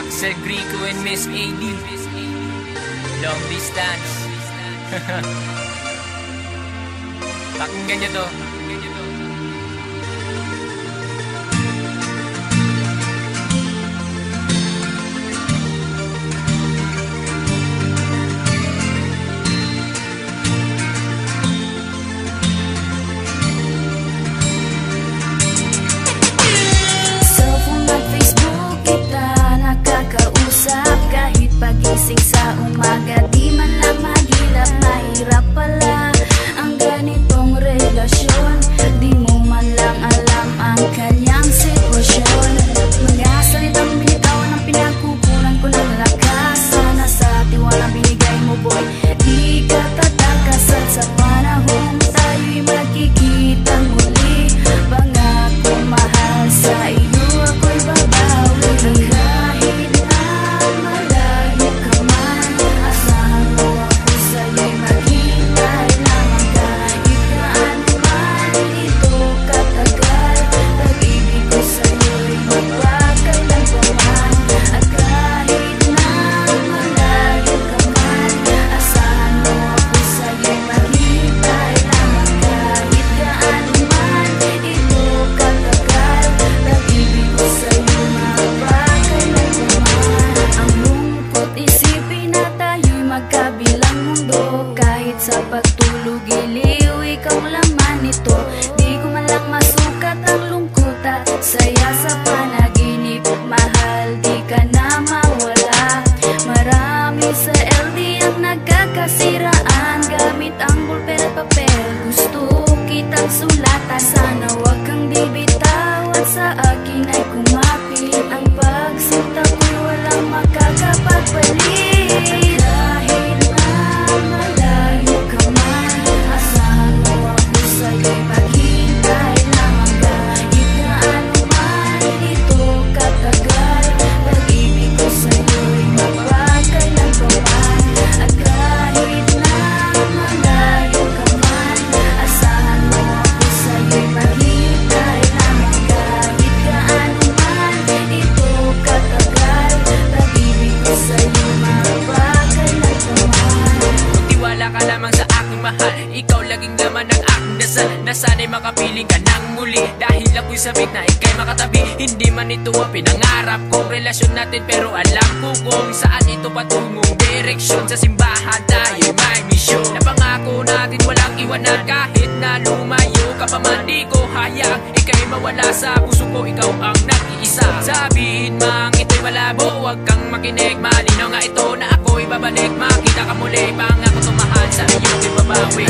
Axel Grico and Miss AD, long distance. Pakinggan nyo to. Pagising sa umaga, di man lang mahirap, mahirap pala ang ganitong relasyon. Di mo man lang alam ang kanyang sitwasyon. Mga salitang binitawan ang pinagkukunan ko ng lakas. Sana sa tiwalang binigay mo, boy, di ka tatakas. At sa panahon tayo'y magkikita muli. Pangako mahal, sa iyo ako'y babawi. Kahit na malayo ka man, asahan mo ako sa'yo'y maghintay lamang. Kahit gaano man ito katagal, pag-ibig ko sa'yo'y magpakailan pa man. At kahit na malayo ka man, asahan mo ako sa'yo'y maghintay lamang. Kahit gaano man ito katagal, pag-ibig ko sa'yo'y magpakailan pa man. Ang lungkot isipin na tayo'y magkabilang mundo. Kahit sa pagtulog iliw, ikaw laman nito. Di ko man lang masukat ang lungkot at saya sa panaginip. Mahal, di ka na mawala. Marami sa LD ang nagkakasiraan. Gamit ang bulpen at papel, gusto kitang sulatan. Sana wag kang di bitaw at sa akin ay kumapit. Ang pagsinta ko'y walang makakapagpalit. Kahit na malayo ka man, asahan mo ako sa'yo'y maghintay lamang. Kahit gaano man ito katagal, pag-ibig ko sa'yo'y magpakailan pa man. At kahit na malayo ka man, asahan mo ako sa'yo'y maghintay lamang. Kahit gaano man ito katagal, pag-ibig ko sa'yo'y magpakailan pa man. Tiwala ka lamang sa aking mahal, ikaw laging laman ng aking dasal. Na sana'y makapiling ka ng muli, dahil ako'y sabik na ika'y makatabi. Hindi man ito ang pinangarap kong relasyon natin, pero alam ko kung saan ito patungong direksyon. Sa simbahan tayo'y may misyon, napangako natin walang iwanan. Kahit na lumayo ka pa man, di ko hayang ika'y mawala sa puso ko. Ikaw ang nag-iisa, sabihin mang ito'y malabo, huwag kang makinig. Malinaw nga ito na ako'y babalik, makita ka muli. Pangako tumahal, sa iyo'y babawi.